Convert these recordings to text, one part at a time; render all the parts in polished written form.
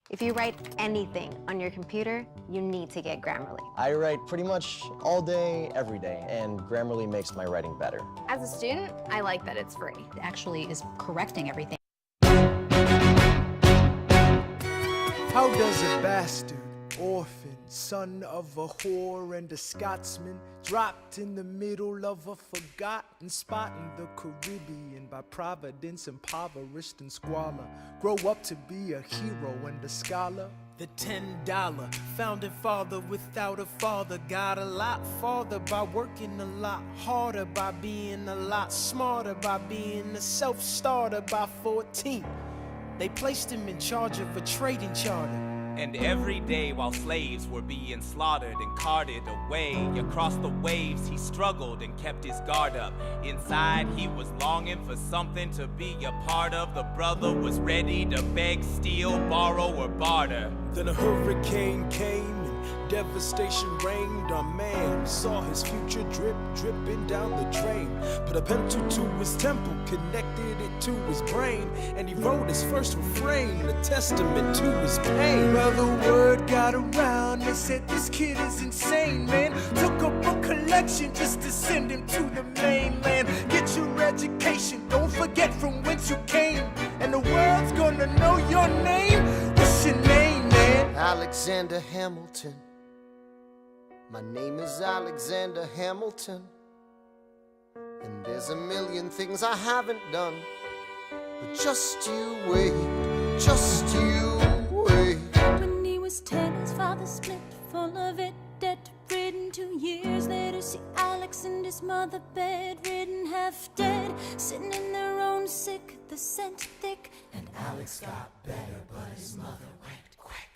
If you write anything on your computer, you need to get Grammarly. I write pretty much all day, every day, and Grammarly makes my writing better. As a student, I like that it's free. It actually is correcting everything. How does a bastard, orphan, son of a whore and a Scotsman, dropped in the middle of a forgotten spot in the Caribbean, by providence impoverished and squalor, grow up to be a hero and a scholar? The $10 founding father without a father got a lot farther by working a lot harder, by being a lot smarter, by being a self-starter. By 14, they placed him in charge of a trading charter. And every day while slaves were being slaughtered and carted away across the waves, he struggled and kept his guard up. Inside he was longing for something to be a part of. The brother was ready to beg, steal, borrow, or barter. Then a hurricane came and devastation reigned. Our man saw his future dripping down the drain. Put a pencil to his temple, connected it to his brain, and he wrote his first refrain, a testament to his pain. Well, the word got around, they said this kid is insane, man. Took a book collection just to send him to the mainland. Get your education, don't forget from whence you came, and the world's gonna know your name. What's your name, man? Alexander Hamilton. My name is Alexander Hamilton, and there's a million things I haven't done, but just you wait, just you wait. When he was 10, his father split, full of it, debt-ridden. 2 years later, see Alex and his mother bedridden, half dead, sitting in their own sick, the scent thick. And Alex got better, but his mother went quick.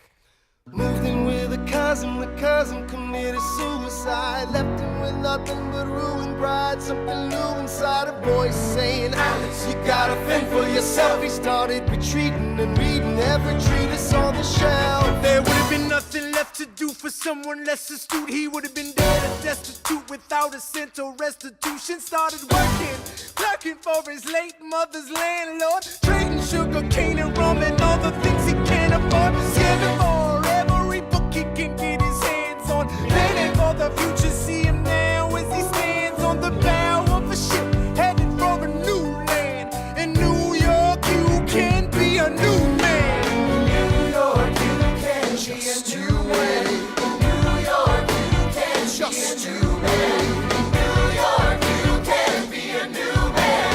Moved in with a cousin, the cousin committed suicide, left him with nothing but ruined pride. Something new inside, a voice saying, Alex, you gotta fend for yourself. He started retreating and reading every treatise on the shelf. There would have been nothing left to do for someone less astute. He would have been dead or destitute without a cent or restitution. Started working, clerking for his late mother's landlord, trading sugar cane and rum and all the things he can't afford. Scamming for every book he can get his hands on, planning for the future. See him now as he stands on the bow of a ship, headed for a new land. In New York, you can be a new man. In New York, you can just be a new man. In New York, you can just be a new man. In New York, you can be a new man.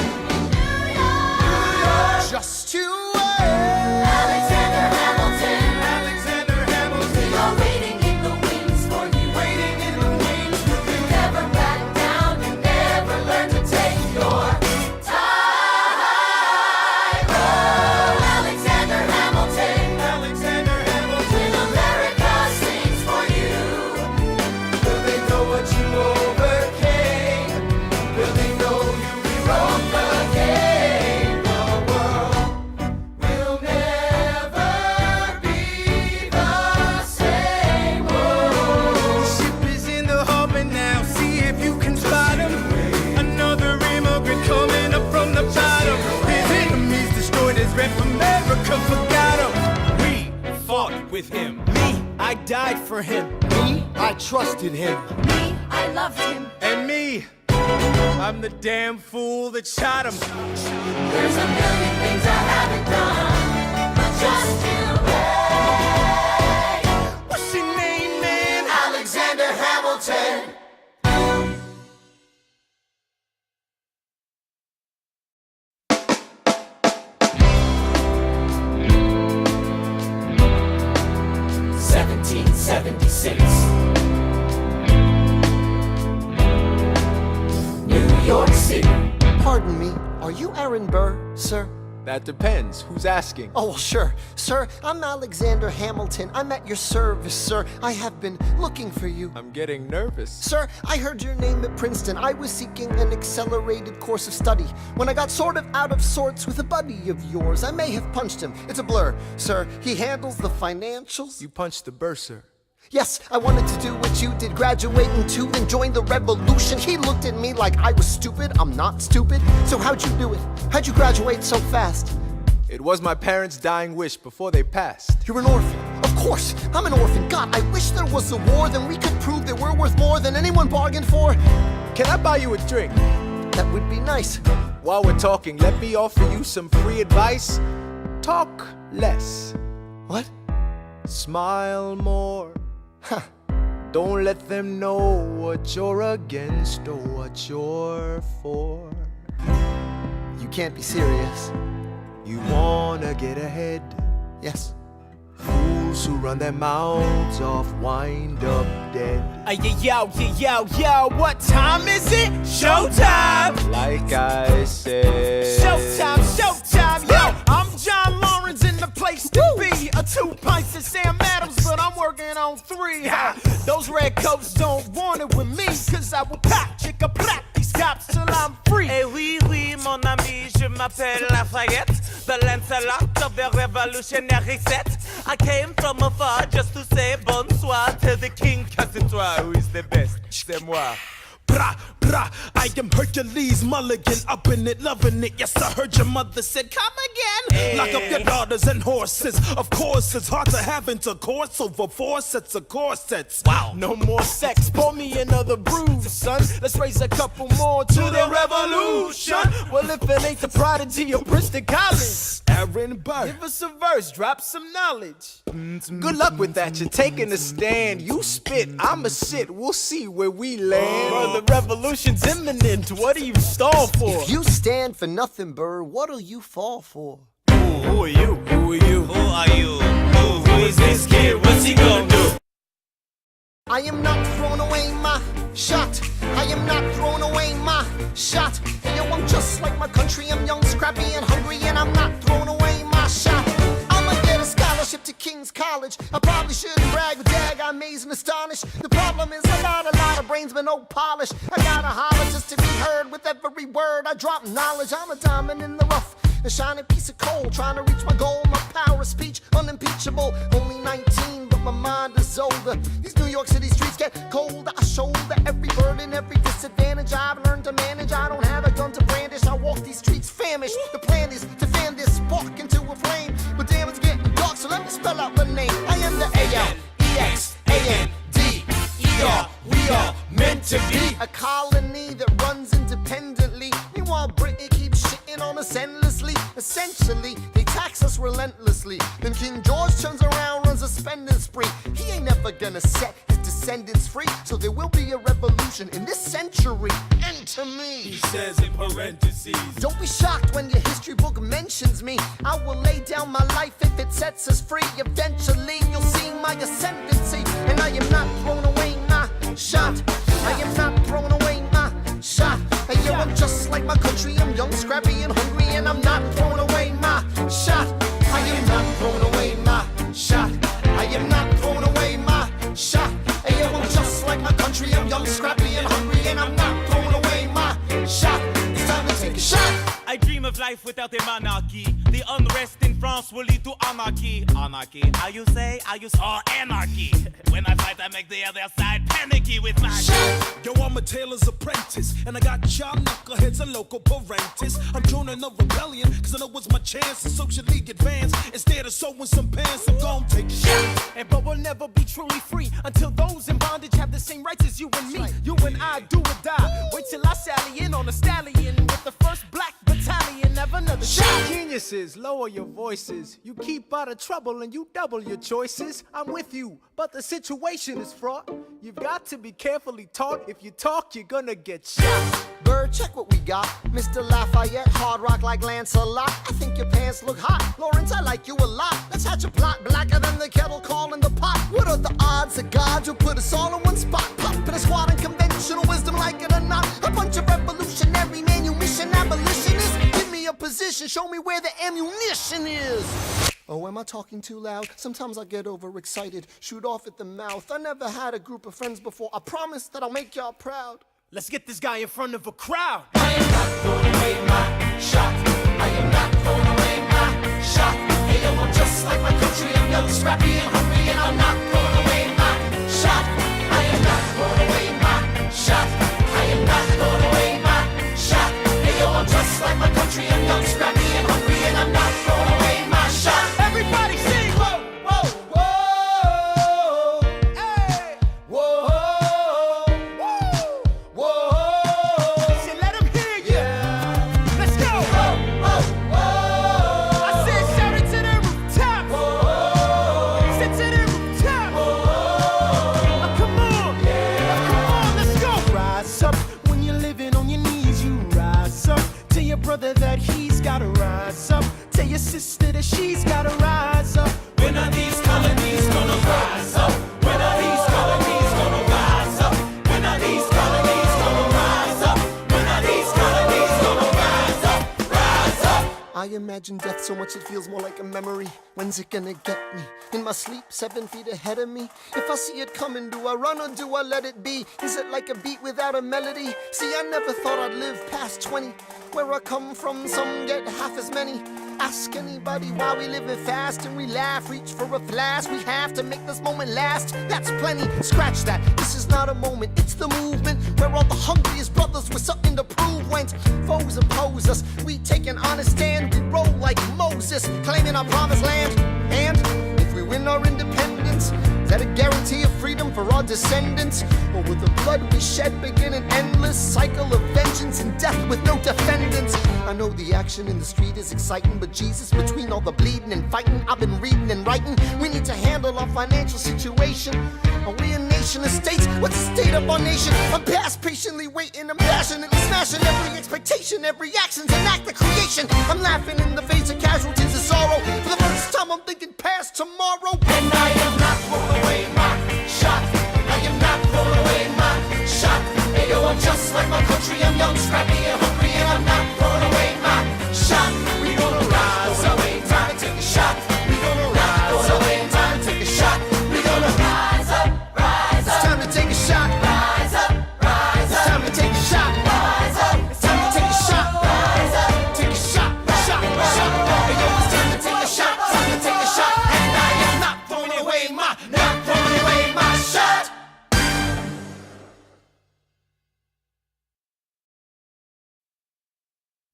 New York, just you wait. Alexander Hamilton, Alexander Hamilton, you're waiting in the wings for you. waiting in the wings for You you. never back down, you never learn to take your time. Oh, Alexander Hamilton, Alexander Hamilton, America sings for you. will they know what you overcame? Will they know you rewrote the game? The world will never be the same. The ship is in the harbor now, see if you can spot him. Another immigrant coming up from the bottom. His enemies destroyed his rep, America forgot him. We fought with him. Me, I died for him. Me, I trusted him. Me, I loved him. And me, I'm the damn fool that shot him. There's a million things I haven't done, but just you wait. What's your name, man? Alexander Hamilton. New York City. Pardon me, are you Aaron Burr, sir? That depends. Who's asking? Oh, well, sure. Sir, I'm Alexander Hamilton. I'm at your service, sir. I have been looking for you. I'm getting nervous. Sir, I heard your name at Princeton. I was seeking an accelerated course of study when I got sort of out of sorts with a buddy of yours. I may have punched him. It's a blur. Sir, he handles the financials. You punched the bursar. Yes, I wanted to do what you did, graduate in 2 and join the revolution. He looked at me like I was stupid. I'm not stupid. So how'd you do it? How'd you graduate so fast? It was my parents' dying wish before they passed. You're an orphan. Of course, I'm an orphan. God, I wish there was a war, then we could prove that we're worth more than anyone bargained for. Can I buy you a drink? That would be nice. While we're talking, let me offer you some free advice. Talk less. What? Smile more. Huh. Don't let them know what you're against or what you're for. You can't be serious. You wanna get ahead. Yes. Fools who run their mouths off wind up dead. Yo, what time is it? Showtime! Like I said. Showtime, yo! I'm John Lawrence in the place to be. A 2 pints of Sam Adams, but I'm working on 3. Ha! Those red coats don't want it with me, cause I will pop, chicka plop these cops till I'm free. Eh oui, mon ami, je m'appelle Lafayette, the Lancelot of the revolutionary set. I came from afar just to say bonsoir to the king, cause it's who is the best, c'est moi. Brah, brah, I am Hercules Mulligan, up in it, loving it. Yes, I heard your mother said, come again. Lock up your daughters and horses. Of course, it's hard to have intercourse over 4 sets of corsets. Wow. No more sex, pour me another brew, son. Let's raise a couple more to the revolution. Well, if it ain't the prodigy of Princeton College, Aaron Burr. give us a verse, drop some knowledge. Good luck with that, you're taking a stand. You spit, I'ma sit, we'll see where we land. Bro, the revolution's imminent, what do you stall for? If you stand for nothing, Burr, what'll you fall for? Who are you? Who are you? Who are you? Who is this kid? What's he gonna do? I am not throwing away my shot. I am not throwing away my shot. Hey, yo, I'm just like my country. I'm young, scrappy, and hungry, and I'm not throwing away my shot. I'ma get a scholarship to King's College. I probably shouldn't brag, but dag, I'm amazed and astonished. The problem is I got a lot of brains, but no polish. I gotta holler just to be heard with every word. I drop knowledge. I'm a diamond in the rough, a shining piece of coal, trying to reach my goal. My power of speech, unimpeachable. Only 19, but my mind is older. These New York City streets get colder. I shoulder every burden, every disadvantage I've learned to manage. I don't have a gun to brandish. I walk these streets famished. The plan is to fan this spark into a flame. But damn, it's getting dark, so let me spell out the name. I am the A-L-E-X-A-N-D-E-R. We are meant to be a colony that runs independently. Meanwhile, Britain keeps shitting on us endlessly. Essentially, they tax us relentlessly. Then King George turns around, runs a spending spree. He ain't never gonna set his descendants free. So there will be a revolution in this century. Enter me. He says in parentheses. Don't be shocked when your history book mentions me. I will lay down my life if it sets us free. Eventually, you'll see my ascendancy. And I am not throwing away my shot. I am not throwing away my shot. Hey, yo, I'm just like my country. I'm young, scrappy, and hungry, and I'm not throwing away my shot. I am not throwing away my shot. I am not throwing away my shot. Hey, yo, I'm just like my country. I'm young, scrappy, and hungry, and I'm not throwing away my shot. It's time to take a shot. I dream of life without a monarchy. The unrest in France will lead to anarchy. Anarchy, how you say? Anarchy. When I fight, I make the other side panicky with my shot. Yo, I'm a tailor's apprentice, and I got y'all knuckleheads and local parentes. I'm joining a rebellion, cause I know it's my chance to socially advance. Instead of sewing some pants, I'm gon' take a shot. But we'll never be truly free until those in bondage have the same rights as you and me. You and I do or die. Wait till I sally in on a stallion with the first black battalion. Have another shot. Geniuses, lower your voices. You keep out of trouble and you double your choices. I'm with you, but the situation is fraught. You've got to be carefully taught. If you talk, you're gonna get shot. Bird, check what we got. Mr. Lafayette, hard rock like Lancelot. I think your pants look hot. Lawrence, I like you a lot. Let's hatch a plot blacker than the kettle calling the pot. What are the odds that God will put us all in one spot? Pop in a squad and conventional wisdom, like it or not. A bunch of revolutionary manumission abolitionists. Give me a position, show me where the ammunition is. Oh, am I talking too loud? Sometimes I get overexcited, shoot off at the mouth. I never had a group of friends before. I promise that I'll make y'all proud. Let's get this guy in front of a crowd. I am not throwing away my shot. I am not throwing away my shot. Hey, yo, I'm just like my country. I'm young, scrappy, and hungry, and I'm not throwing away my shot. I am not throwing away my shot. I am not throwing away my shot. Hey, yo, I'm just like my country. I'm young, scrappy, and hungry, and I'm not throwing away he's gotta rise up. Tell your sister that she's gotta rise up. When are these colonies gonna rise up? When are these colonies gonna rise up? When are these colonies gonna rise up? When are these colonies gonna rise up? Rise up! I imagine death so much it feels more like a memory. When's it gonna get me? In my sleep, 7 feet ahead of me. If I see it coming, do I run or do I let it be? Is it like a beat without a melody? See, I never thought I'd live past 20. Where I come from, some get half as many. Ask anybody why we living fast and we laugh. Reach for a flask, we have to make this moment last. That's plenty, scratch that. This is not a moment, it's the movement. Where all the hungriest brothers with something to prove. When foes oppose us, we take an honest stand. We roll like Moses, claiming our promised land. And if we win our independence, is that a guarantee of freedom for our descendants? Or will the blood we shed begin an endless cycle of vengeance and death with no defendants? I know the action in the street is exciting, but Jesus, between all the bleeding and fighting, I've been reading and writing. We need to handle our financial situation. Are we a nation of states? What's the state of our nation? I'm past patiently waiting, I'm passionately smashing every expectation, every action's an act of creation. I'm laughing in the face of casualties of sorrow. For the first time I'm thinking past tomorrow. And I am not throwing away my shot. I am not throwing away my shot. Hey yo, I'm just like my country. I'm young, scrappy, and hungry, and I'm not throwing away my shot. We gonna rise up, time to take a shot. We gonna rise up, time to take a shot. We gonna rise up, rise up. It's time to take a shot. Rise up, rise It's up. time to take a shot. Rise up, It's time to take a shot. rise up. Take a shot, shot, shot. Hey yo, it's time to take a shot, time to take a shot. And I am not throwing away my shot.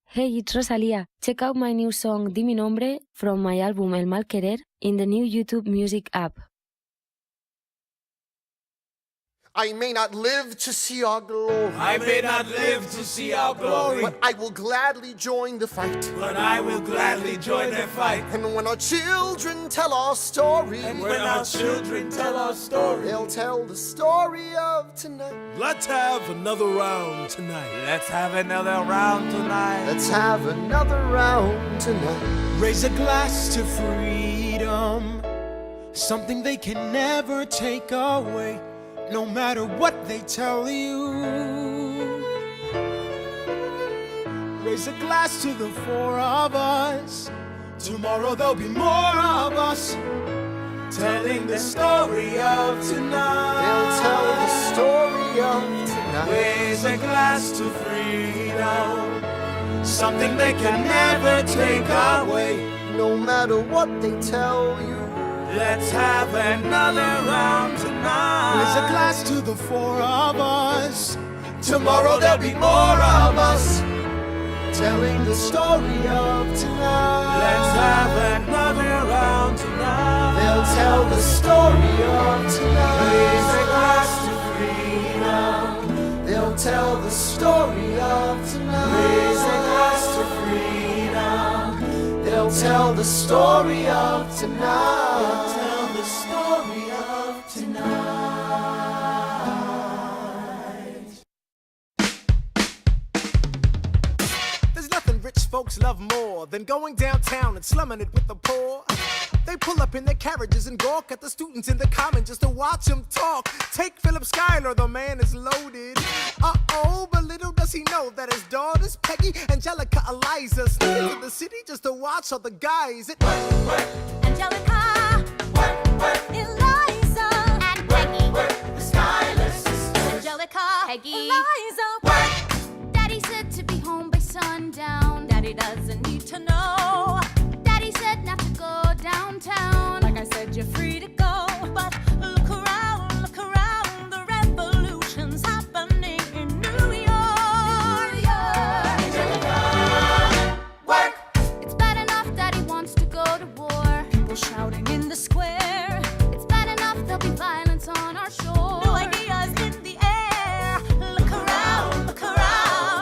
Hey, it's Rosalia. Check out my new song Di Mi Nombre from my album El Mal Querer in the new YouTube Music app. I may not live to see our glory, I may not live to see our glory, but I will gladly join the fight. but I will gladly join the fight. And when our children tell our story, And when our children tell our story, they'll tell the story of tonight. Let's have another round tonight. let's have another round tonight. Let's have another round tonight. Raise a glass to freedom, something they can never take away, no matter what they tell you. Raise a glass to the four of us. Tomorrow there'll be more of us, telling the story of tonight. They'll tell the story of tonight. Raise a glass to freedom, something they can never take away. No matter what they tell you, Let's have another round tonight. Raise a glass to the four of us. Tomorrow there'll be more of us, telling the story of tonight. let's have another round tonight. They'll tell the story of tonight. Raise a glass to freedom. They'll tell the story of tonight. Raise a glass to freedom. They'll tell the story of tonight. Tell the story of tonight. There's nothing rich folks love more than going downtown and slumming it with the poor. They pull up in their carriages and gawk at the students in the common just to watch them talk. Take Philip Schuyler, the man is loaded. Uh-oh, but little does he know that his daughters, Peggy, Angelica, Eliza, sneak into the city just to watch all the guys. Angelica, Eliza, and Peggy, The Schuyler sisters. Angelica, Peggy, Eliza, Daddy said to be home by sundown. Daddy doesn't need to know. Daddy said not to go downtown. Like I said, you're free to go, but look around, the revolution's happening in New York. Angelica, work. It's bad enough Daddy wants to go to war. People shouting in the square. It's bad enough there'll be violence on our shore. New ideas in the air. Look around,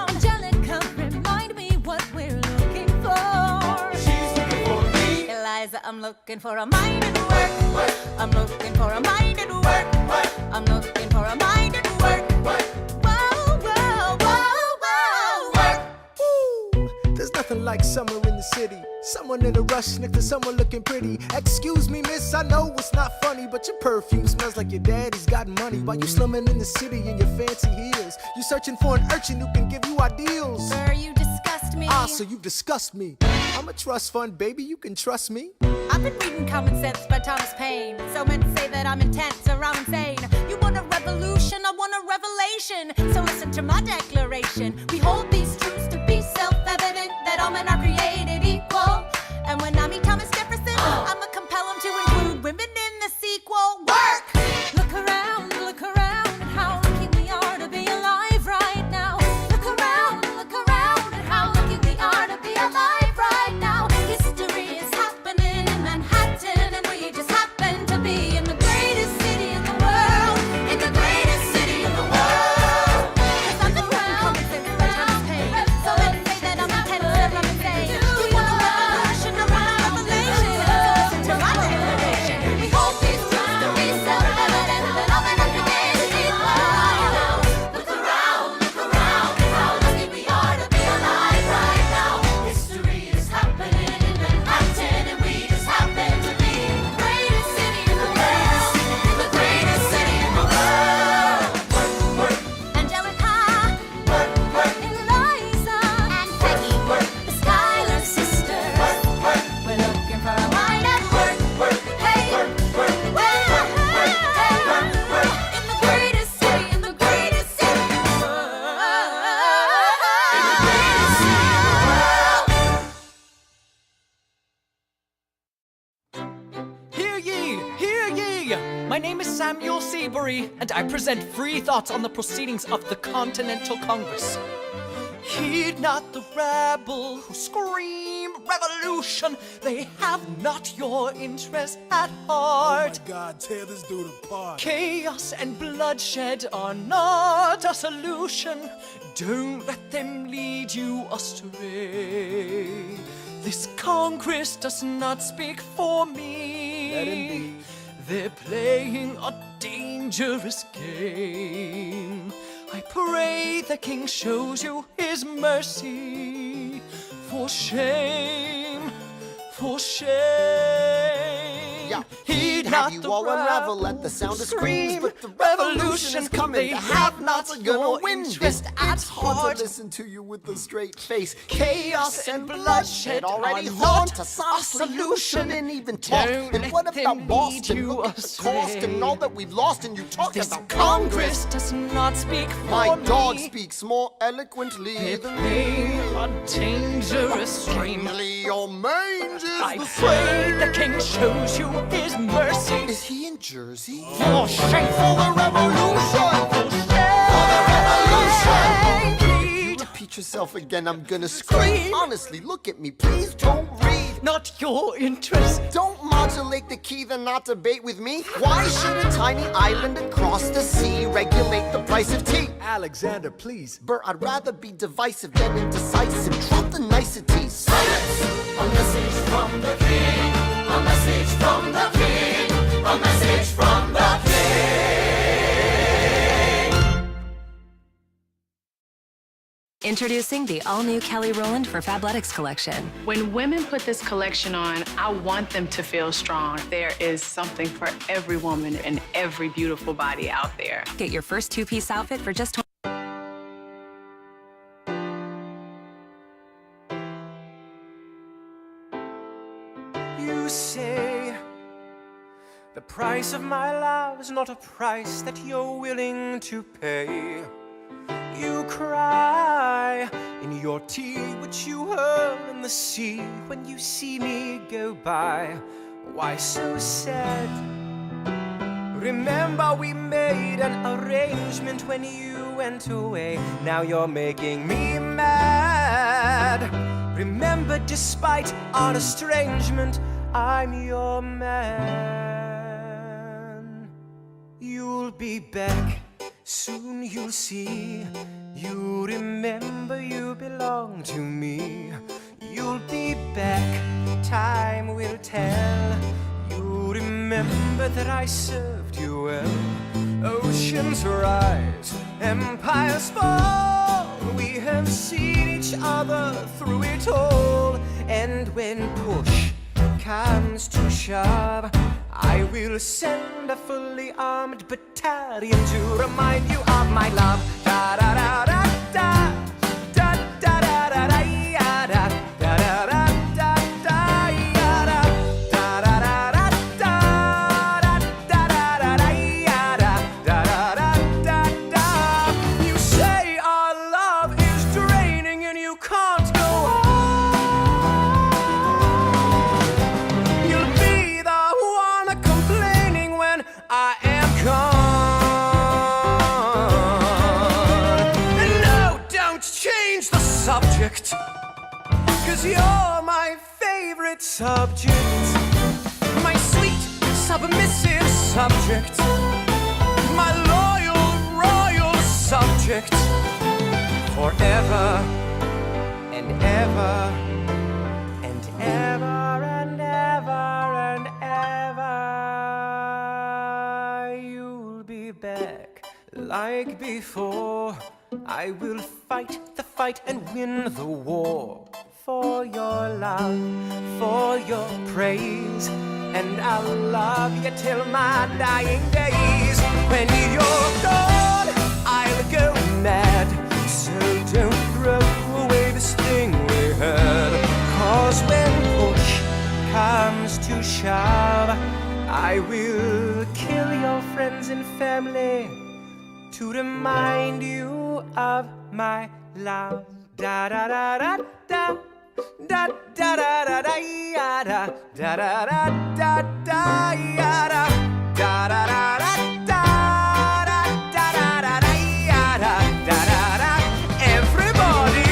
Angelica, remind me what we're looking for. She's looking for me. Eliza, I'm looking for a mind at work. I'm looking for a mind at work. I'm looking for a mind at work. Whoa, whoa, whoa, whoa, work. Ooh, there's nothing like summer in the city. Someone in a rush next to someone looking pretty. Excuse me, miss, I know it's not funny, but your perfume smells like your daddy's got money. While you slumming in the city in your fancy heels, you searching for an urchin who can give you ideals. Sir, you disgust me. Ah, so you disgust me. I'm a trust fund, baby, you can trust me. I've been reading Common Sense by Thomas Paine. So men say that I'm intense or I'm insane. You want a revolution, I want a revelation. So listen to my declaration. We hold these truths to be self-evident, that all men are created equal. And when I meet Thomas Jefferson, I'ma compel him to include women in the sequel. Work! Look around at how lucky we are to be alive right now. Look around at how lucky we are to be alive right now. History is happening in Manhattan, and we just happen to be in the greatest city in the world. In the greatest city in the world. 'Cause I'm the Common Sense by Thomas Paine. So let's say that I'm intense and I'm insane. We want a revolution, I want a revelation. Listen to my declaration. We hold these truths to be self-evident, that all men are created equal. Look around at how lucky we are to be alive right now. History is happening in Manhattan, and we just happen to be in the greatest city in the world. In the greatest city in the world. Angelica, Eliza, and Peggy, the Schuyler sisters. We're looking for a mind at work. Hey, in the greatest city, in the greatest city in the world. In the greatest city in the world. Hear ye! Hear ye! My name is Samuel Seabury, and I present free thoughts on the proceedings of the Continental Congress. Heed not the rabble who scream revolution. They have not your interest at heart. Oh my God, tear this dude apart. Chaos and bloodshed are not a solution. Don't let them lead you astray. This Congress does not speak for me. Let him be. They're playing a dangerous game. I pray the King shows you his mercy. For shame, for shame. Yeah, Heed have not you the all unravel rabble at the sound of scream, screams, but the revolution is coming. They The have not have-nots are your gonna win interest this. at It's hard heart. to listen to you with a straight face. Chaos and bloodshed already are haunt not us. a Honestly, you solution. shouldn't even talk. Don't And let what them about Boston? lead you Look at the cost astray. and all that we've lost, and you talk This about Congress does not speak for My me. dog speaks more eloquently They're than playing me. a dangerous game. Strangely, your mange is I the pray same. the King shows you his mercy. Is he in Jersey? For shame, For the revolution! for shame. You repeat yourself again, I'm gonna scream. Honestly, look at me, please don't read. Not your interest. Don't modulate the key, then not debate with me. Why should a tiny island across the sea regulate the price of tea? Alexander, please. Bert, I'd rather be divisive than indecisive. Drop the niceties. Silence! A message from the king. A message from the king. A message from the king. Introducing the all-new Kelly Rowland for Fabletics collection. When women put this collection on, I want them to feel strong. There is something for every woman and every beautiful body out there. Get your first two-piece outfit for just You say the price of my love is not a price that you're willing to pay. You cry in your tea, which you hurl in the sea when you see me go by. Why so sad? Remember we made an arrangement when you went away. Now you're making me mad. Remember, despite our estrangement, I'm your man. You'll be back, soon you'll see. You remember you belong to me. You'll be back, time will tell. You remember that I served you well. Oceans rise, empires fall. We we have seen each other through it all. And when push comes to shove, I will send a fully armed battalion to remind you of my love. Da da da da da. Da da da da da ya da. Da da da da da ya da. Da da da da da. Da da da da ya da. Da da da da da. You say our love is draining and you can't go on. You'll be the one complaining when I am gone. And no, don't change the subject, 'cause you're my favorite subject. My sweet, submissive subject. My loyal, royal subject. Forever and ever and ever and ever and ever. You'll be back like before. I will fight the fight and win the war. For your love, for your praise. And I'll love you till my dying days. When you're gone, I'll go mad. So don't throw away this thing we had. 'Cause when push comes to shove, I will kill your friends and family to remind you of my love. Da da da da da. Da da da da da ya da. Da da da da da ya da. Da da da da da. Da da da da da ya da. Da da da. Everybody.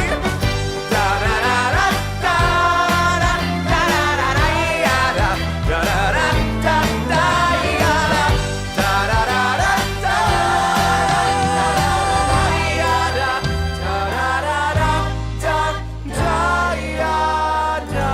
Da da da da da. Da da da da ya da. Da da da da da ya da. Da da da da da. Ya da. Da da da da da da ya da.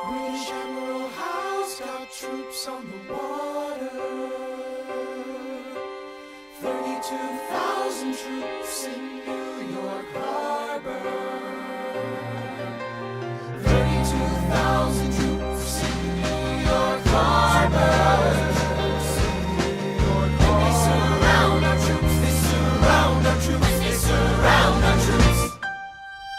British Admiral Howe's got troops on the water. 32,000 troops in New York Harbor. 32,000 troops in New York Harbor. And they surround our troops, they surround our troops, they surround our troops.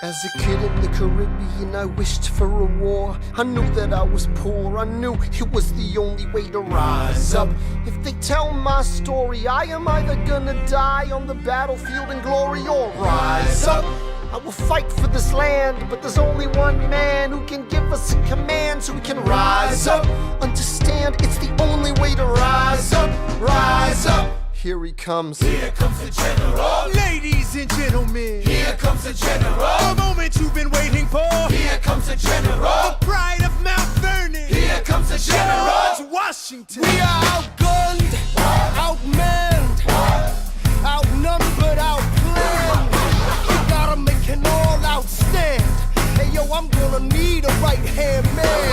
As a kid in the Caribbean, I wished for a war. I knew that I was poor, I knew it was the only way to rise up. If they tell my story, I am either gonna die on the battlefield in glory or rise up. I will fight for this land, but there's only one man who can give us a command so we can rise up. Understand, it's the only way to rise up, rise up. Here he comes. Here comes the general. Ladies and gentlemen, Here comes the general. the moment you've been waiting for. Here comes the general. The pride of Mount Vernon. Here comes the general. George Washington. We are outgunned, outmanned, outnumbered, outplanned. We gotta make an all-out stand. Hey yo, I'm gonna need a right-hand man.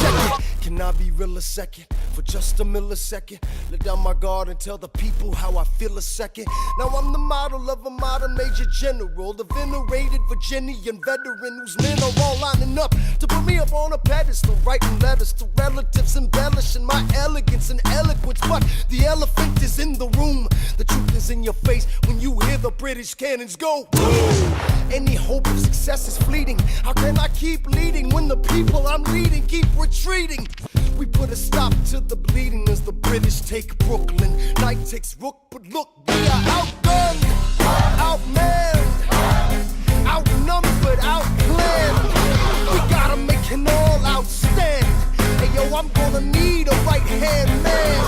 Check it. Can I be real a second? For just a millisecond, let down my guard and tell the people how I feel a second. Now I'm the model of a modern major general, the venerated Virginian veteran whose men are all lining up to put me up on a pedestal, writing letters to relatives, embellishing my elegance and eloquence. But the elephant is in the room. The truth is in your face when you hear the British cannons go boom. Any hope of success is fleeting. How can I keep leading when the people I'm leading keep retreating? We put a stop to the bleeding as the British take Brooklyn. Night takes Rook, but look, we are outgunned, outmanned, outnumbered, outplanned. We gotta make an all-out stand. Hey yo, I'm gonna need a right-hand man.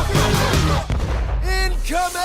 Incoming!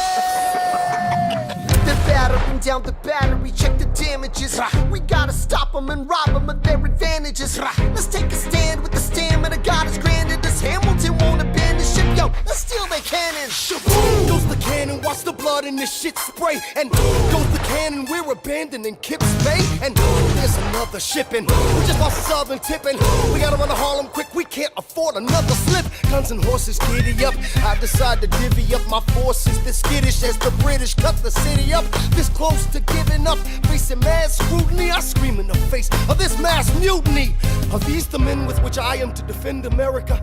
They're battering down the battery, check the damages. We gotta stop them and rob them of their advantages. Let's take a stand with the stamina God has granted us. Hamilton won't abandon ship, yo, let's steal their cannons. Shaboom! Goes the cannon, watch the blood blood and this shit spray. And goes the cannon, we're abandoning Kips Bay. And there's another shipping. We just lost Southern tipping. We gotta run to Harlem quick, we can't afford another slip. Guns and horses giddy up. I decide to divvy up my forces. This skittish as the British cut the city up. This close to giving up, facing mad scrutiny. I scream in the face of this mass mutiny. Are these the men with which I am to defend America?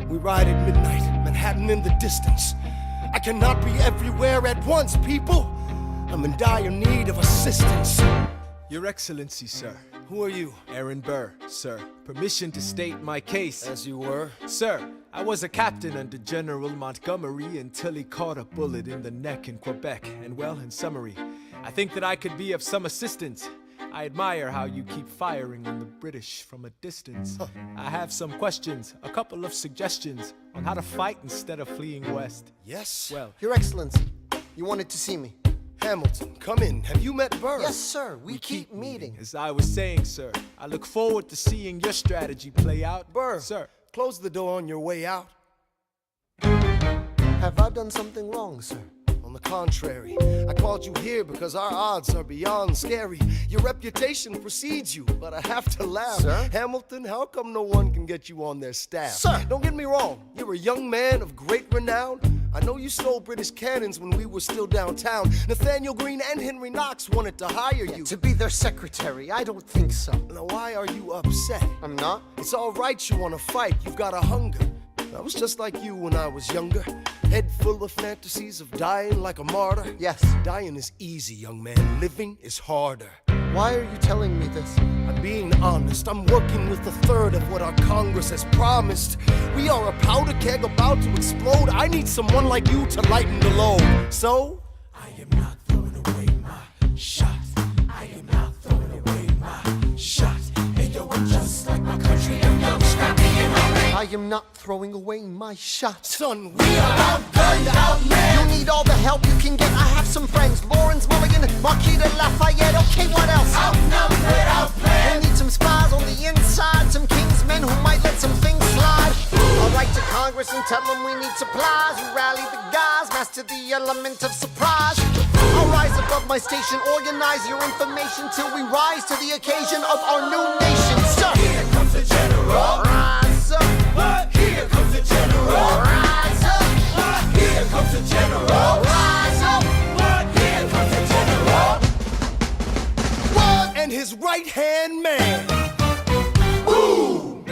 We ride at midnight, Manhattan in the distance. I cannot be everywhere at once, people. I'm in dire need of assistance. Your Excellency, sir. Who are you? Aaron Burr, sir. Permission to state my case. As you were? Sir, I was a captain under General Montgomery until he caught a bullet in the neck in Quebec. And well, in summary, I think that I could be of some assistance. I admire how you keep firing on the British from a distance. I have some questions, a couple of suggestions on how to fight instead of fleeing west. Yes? Well, Your Excellency, you wanted to see me. Hamilton, come in. Have you met Burr? Yes, sir. We keep meeting. As I was saying, sir, I look forward to seeing your strategy play out. Burr, sir, close the door on your way out. Have I done something wrong, sir? On the contrary, I called you here because our odds are beyond scary. Your reputation precedes you, but I have to laugh. Sir? Hamilton, how come no one can get you on their staff? Sir! Don't get me wrong, you're a young man of great renown. I know you stole British cannons when we were still downtown. Nathaniel Greene and Henry Knox wanted to hire you. To be their secretary, I don't think so. Now why are you upset? I'm not. It's all right you want to fight, you've got a hunger. I was just like you when I was younger. Head full of fantasies of dying like a martyr. Yes. Dying is easy, young man. Living is harder. Why are you telling me this? I'm being honest. I'm working with a third of what our Congress has promised. We are a powder keg about to explode. I need someone like you to lighten the load. So, I am not throwing away my shot. I am not throwing away my shot. And yo, I'm just like my country. I'm young, scrappy, and hungry. I am not throwing away my shot. Son, we are outgunned, outmanned. You need all the help you can get. I have some friends. Lawrence Mulligan, Marquis de Lafayette. Okay, what else? Outnumbered, outplanned. We need some spies on the inside. Some kingsmen who might let some things slide. I'll write to Congress and tell them we need supplies. You rally the guys, master the element of surprise. I'll rise above my station, organize your information till we rise to the occasion of our new nation. Sir, here comes the general. Rise up. What? Here comes the general. Rise up. What? Here comes the general. Rise up. What? Here comes the general. What? And his right-hand man. Boom!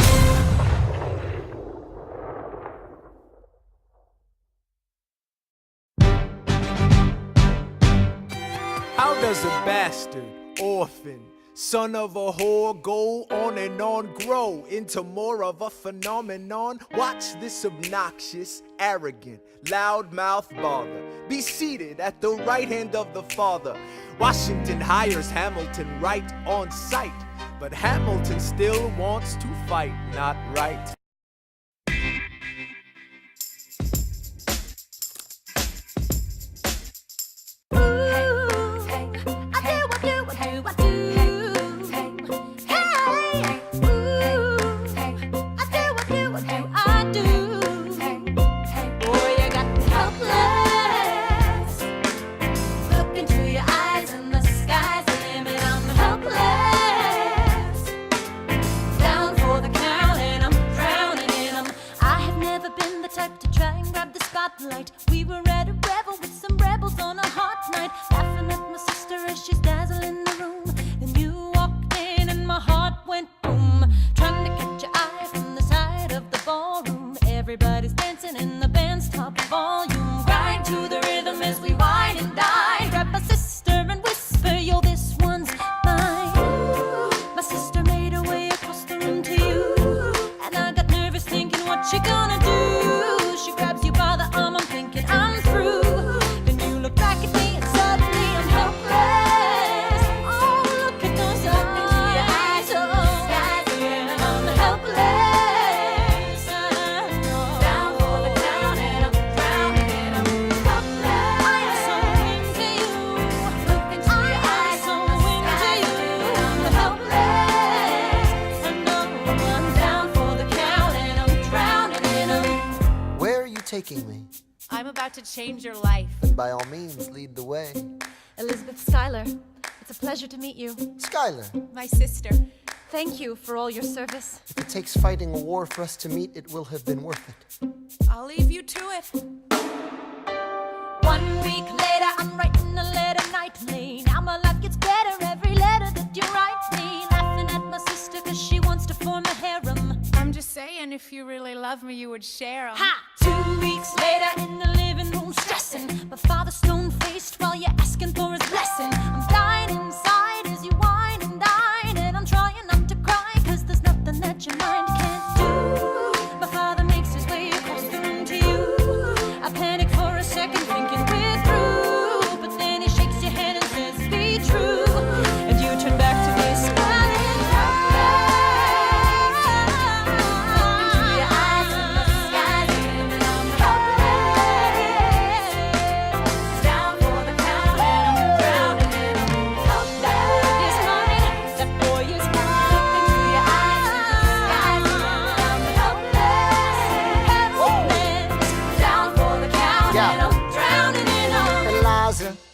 how does a bastard, orphan, son of a whore go on and on, grow into more of a phenomenon? Watch this obnoxious, arrogant, loudmouth bother be seated at the right hand of the father. Washington hires Hamilton right on sight, but Hamilton still wants to fight, not right. We were at a revel with some rebels on a hot night, laughing at my sister as she's dazzling the room. to change your life. And by all means, lead the way. Elizabeth Schuyler, it's a pleasure to meet you. Schuyler. My sister. Thank you for all your service. If it takes fighting a war for us to meet, it will have been worth it. I'll leave you to it. 1 week later, I'm writing a letter nightly. Now my life gets better every letter that you write me. Laughing at my sister cause she wants to form a harem. I'm just saying, if you really love me, you would share 'em. Ha! 2 weeks later in the living room stressing. My father's stone-faced while you're asking for his blessing. I'm dying inside as you whine and dine. And I'm trying not to cry cause there's nothing that your mind can't do. My father makes his way across the room to you. I panic for a second thinking we're through. But then he shakes your hand and says, be true. And you turn back to me smiling.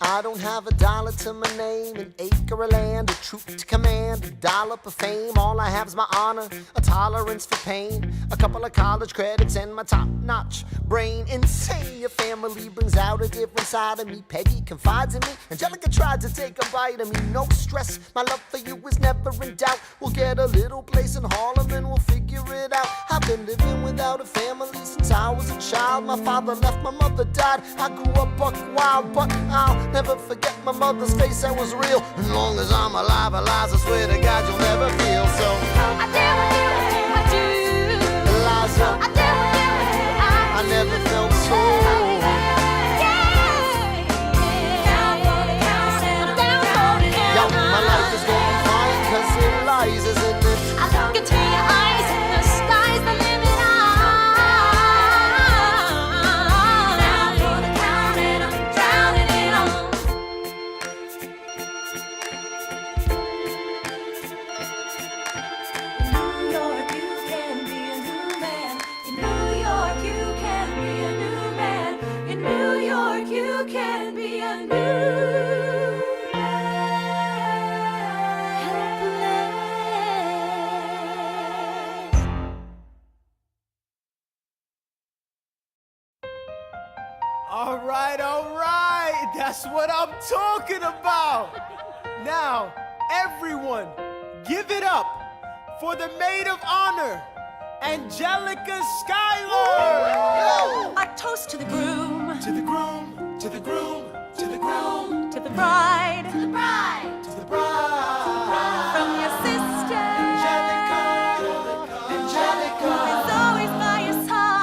I don't have a dollar to my name, an acre of land, a troop to command, a dollop of fame. All I have is my honor, a tolerance for pain, a couple of college credits and my top-notch brain. Insane, your family brings out a different side of me. Peggy confides in me, Angelica tried to take a bite of me. No stress, my love for you is never in doubt. We'll get a little place in Harlem and we'll figure it out. I've been living without a family since I was a child. My father left, my mother died. I grew up buck wild, but I'll never forget my mother's face, that was real. As long as I'm alive, Eliza, I swear to God you'll never feel so. I dare with you, I do. Eliza, I dare with you, I never felt so. Yo, my life is going fine cause Eliza's in it. I look into your eyes and the sky's the limit. Down for the count and I'm drowning it all. In New York, you can be a new man. In New York, you can be a new man. In New York, you can be a new All right, that's what I'm talking about. Now, everyone, give it up for the maid of honor, Angelica Schuyler. Our toast to the groom, to the groom, to the groom, to the groom, to the bride, to the bride, to the bride. From your sister, Angelica, Angelica, who is always by your side.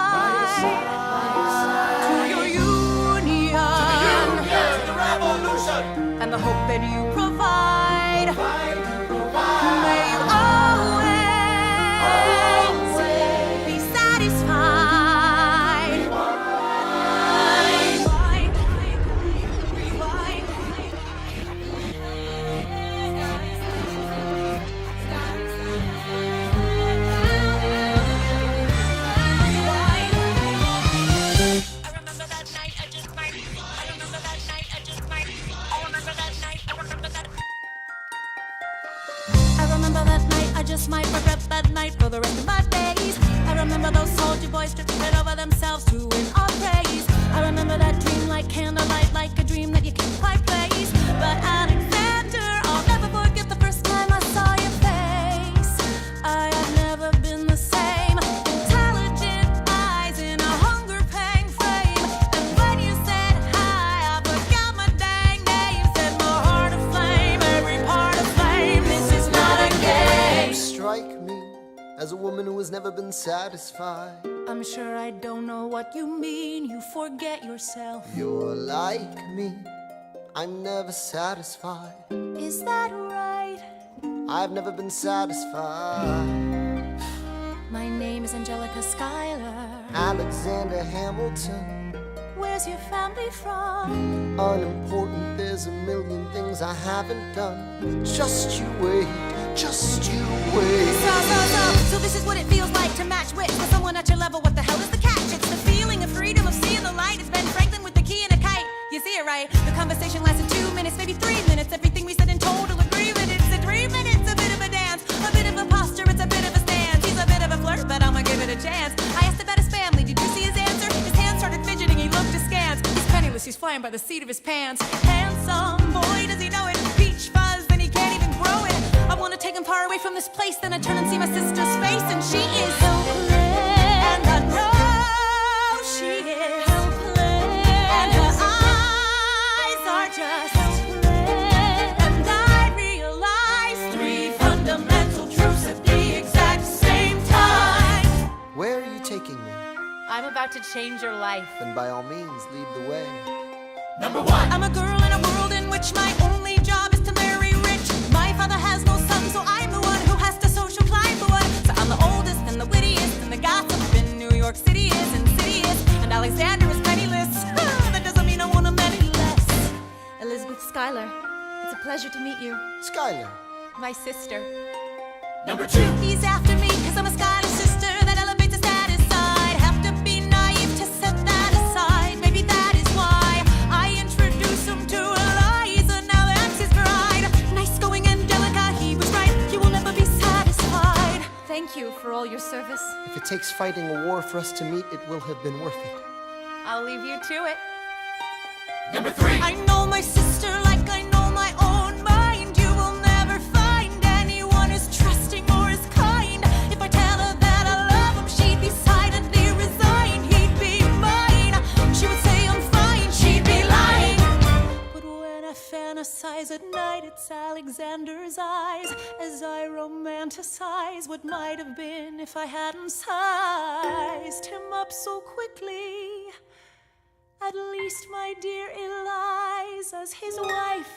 To your union, to the revolution, and the hope that you provide. May you always be satisfied. I just might regret that night for the rest of my days. I remember those soldier boys tripping over themselves to win our praise. I remember that dream like candlelight, like a dream that you can't quite place. But Alexander, I'll never forget the first time I saw your face. I have never been the same. Intelligent eyes in a hunger pang frame. And when you said hi, I forgot my dang name. Set my heart aflame, every part aflame. This is not a game. You strike me as a woman who has never been satisfied. I'm sure I don't know what you mean. You forget yourself. You're like me, I'm never satisfied. Is that right? I've never been satisfied. My name is Angelica Schuyler. Alexander Hamilton. Where's your family from? Unimportant, there's a million things I haven't done. Just you wait, just you wait. So this is what it feels like to match wits with someone at your level. What the hell is the catch? It's the feeling of freedom, of seeing the light. It's Ben Franklin with it right. The conversation lasted 2 minutes, maybe 3 minutes. Everything we said in total agreement. It's a 3 minutes, a bit of a dance, a bit of a posture, it's a bit of a stance. He's a bit of a flirt, but I'ma give it a chance. I asked about his family, did you see his answer? His hands started fidgeting, he looked askance. He's penniless, he's flying by the seat of his pants. Handsome boy, does he know it? Peach fuzz, then he can't even grow it. I wanna take him far away from this place, then I turn and see my sister's face, and she is helpless. And I know she is helpless. And her eyes are just helpless. And I realize 3 fundamental truths at the exact same time. Where are you taking me? I'm about to change your life. Then by all means, lead the way. Number 1. I'm a girl in a world in which my only job is to marry rich. My father has no son, so I'm the one who has to social climb the one. So I'm the oldest and the wittiest, and the gossip in New York City is insidious. And Alexander is penniless. That doesn't mean I want him any less. Elizabeth Schuyler, it's a pleasure to meet you. Schuyler. My sister. Number 2. He's after me, cause I'm a Schuyler sister that elevates a status side. Have to be naive to set that aside. Maybe that is why I introduce him to Eliza. Now that's his bride. Nice going, Angelica, he was right. You will never be satisfied. Thank you for all your service. If it takes fighting a war for us to meet, it will have been worth it. I'll leave you to it. Number 3. I know my sister like I know my own mind. You will never find anyone as trusting or as kind. If I tell her that I love him, she'd be silently resigned. He'd be mine. She would say I'm fine, she'd be lying. But when I fantasize at night, it's Alexander's eyes as I romanticize what might have been if I hadn't sized him up so quickly. At least, my dear Eliza's his wife.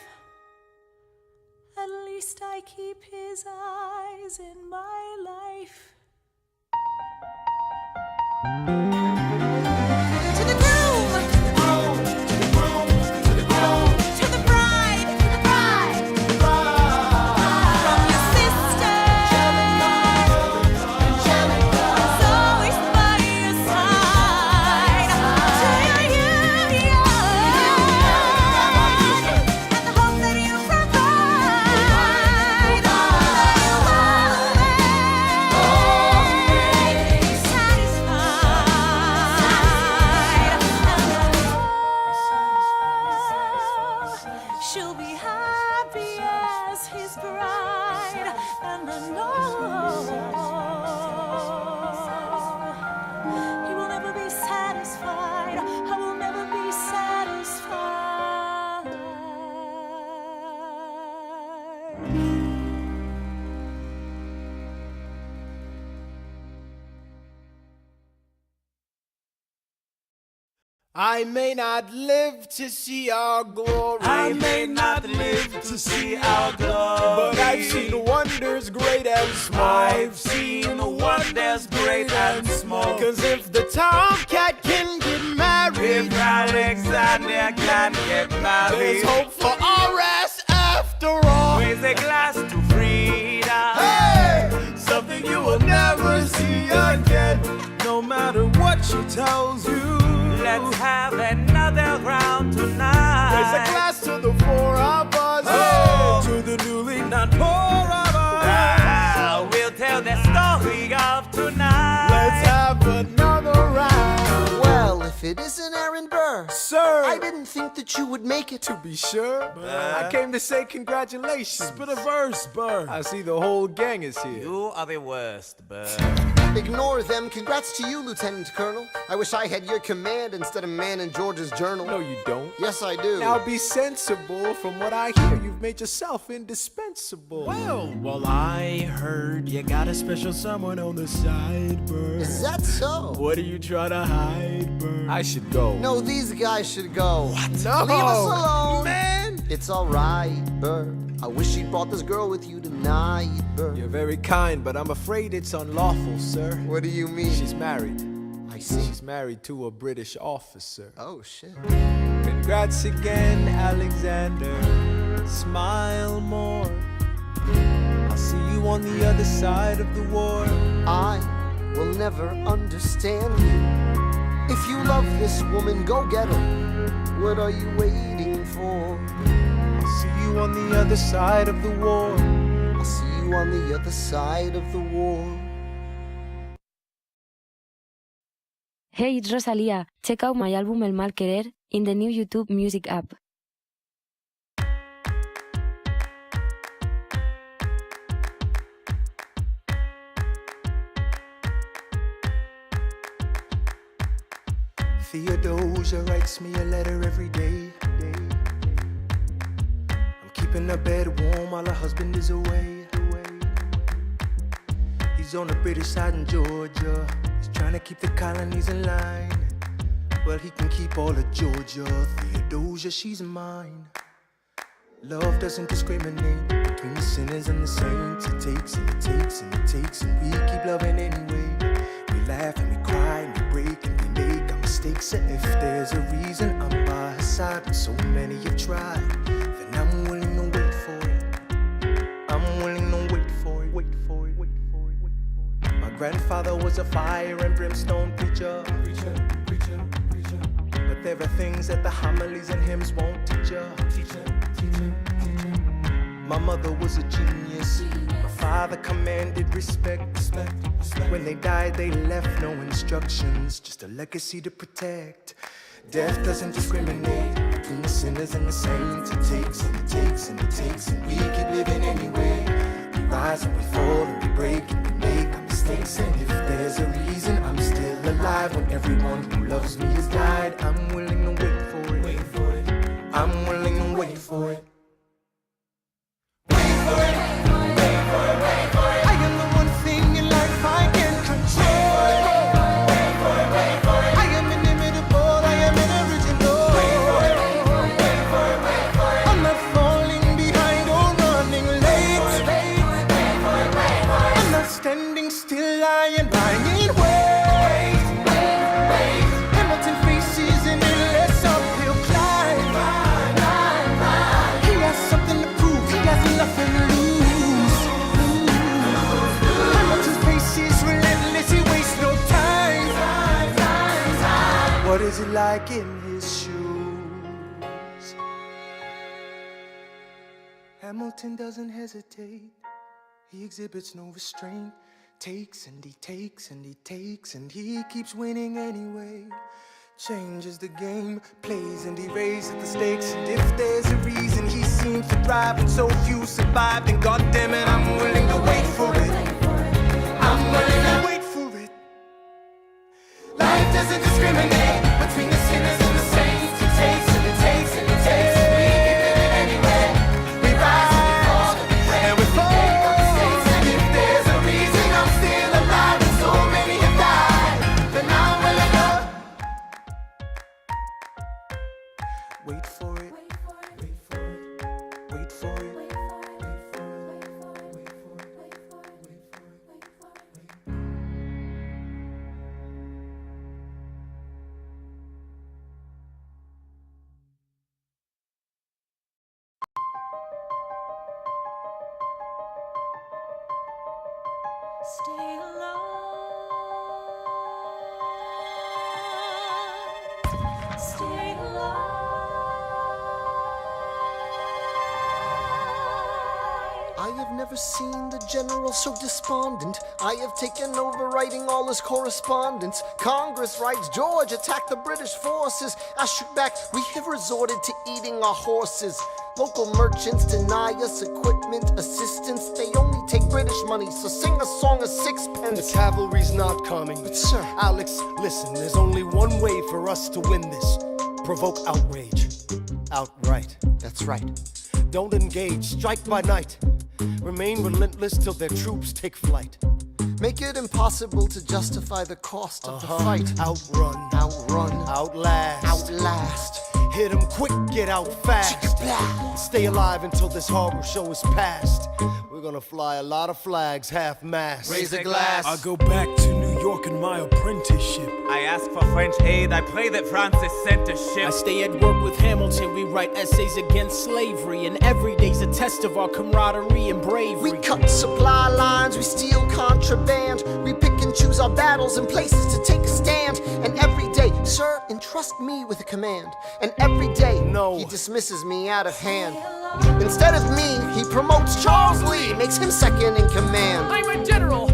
At least I keep his eyes in my life. To the groom, to the groom, to the groom, to the groom, to the bride, to the bride, to the bride. From your sister, Angelica, is always by your side. To your union, and the hope that you provide. She'll be happy as his bride, and I know he will never be satisfied. I will never be satisfied. I may not live to see our glory. I may not live to see our glory, but I've seen wonders great and small. I've seen wonders great and small. Cause if the tomcat can get married, if Alexander can get married, there's hope for our ass after all. Raise a glass to freedom. Hey! Something you will never see again. No matter what she tells you, let's have another round tonight. Raise a glass to the 4 of us. oh, to the newly not poor of us. We'll tell the story of tonight. Let's have another round. Well, if it isn't Aaron Burr, Sir, I didn't think that you would make it. to be sure, I came to say congratulations. Spit a verse, Burr. I see the whole gang is here. You are the worst, Burr. Ignore them. Congrats to you, Lieutenant Colonel. I wish I had your command instead of man in George's journal. No, you don't. Yes, I do. Now be sensible. From what I hear, you've made yourself indispensable. Well, I heard you got a special someone on the side, Burr. Is that so? What are you trying to hide, Burr? I should go. No, these guys should go. What? No. Leave us alone. Man. It's alright, Burr. I wish you'd brought this girl with you tonight, Burr. You're very kind, but I'm afraid it's unlawful, sir. What do you mean? She's married. I see. She's married to a British officer. Oh, shit. Congrats again, Alexander. Smile more. I'll see you on the other side of the war. I will never understand you. If you love this woman, go get her. what are you waiting for? I'll see you on the other side of the war. I'll see you on the other side of the war. Hey, it's Rosalía. Check out my album El Mal Querer in the new YouTube Music app. Theodosia writes me a letter every day. I'm keeping her bed warm while her husband is away. He's on the British side in Georgia. He's trying to keep the colonies in line. Well, he can keep all of Georgia. Theodosia, she's mine. Love doesn't discriminate between the sinners and the saints. It takes and it takes and it takes, and we keep loving anyway. We laugh and we cry and we break and we make our mistakes. And if there's a reason I'm by her side when so many have tried, then I'm willing to wait for it. I'm willing to wait for it, wait for it, wait for it, wait for it. My grandfather was a fire and brimstone preacher. But there are things that the homilies and hymns won't teach ya. My mother was a genius. My father commanded respect. When they died, they left no instructions, just a legacy to protect. Death doesn't discriminate between the sinners and the saints. It takes and it takes and it takes, and we keep living anyway. We rise and we fall and we break and we make our mistakes. And if there's a reason I'm still alive when everyone who loves me has died, I'm willing to wait for it. Wait for it. I'm willing to wait for it. What is it like in his shoes? Hamilton doesn't hesitate. He exhibits no restraint. Takes and he takes and he takes, and he keeps winning anyway. Changes the game, plays and he raises the stakes. And if there's a reason he seems to thrive and so few survive, then goddammit, I'm willing to wait for it. I'm willing to wait for it. Life doesn't discriminate between the sinners and the saints. It takes and it takes and it takes, and we keep living anyway. We rise and we fall and we fall. And if there's a reason I'm still alive and so many have died, then I'm willing to wait for it. Wait for it. Wait for it. Stay alive. Stay alive. I have never seen the general so despondent. I have taken over writing all his correspondence. Congress writes, George attacked the British forces. I shoot back, we have resorted to eating our horses. Local merchants deny us equipment, assistance. They only take British money, so sing a song of sixpence. The cavalry's not coming. But sir, Alex, listen, there's only one way for us to win this. Provoke outrage. Outright. That's right. Don't engage, strike by night. Remain relentless till their troops take flight. Make it impossible to justify the cost of the fight. Outrun. Outrun. Outlast. Outlast. Hit 'em quick, get out fast. Stay alive until this horrible show is past. We're gonna fly a lot of flags, half-mast. Raise a glass. I go back to New York in my apprenticeship. I ask for French aid, I pray that Francis sent a ship. I stay at work with Hamilton, we write essays against slavery, and every day's a test of our camaraderie and bravery. We cut supply lines, we steal contraband. We pick and choose our battles and places to take a stand. And every day say, sir, entrust me with a command. And every day, he dismisses me out of hand. Instead of me, he promotes Charles Lee, makes him second in command. I'm a general.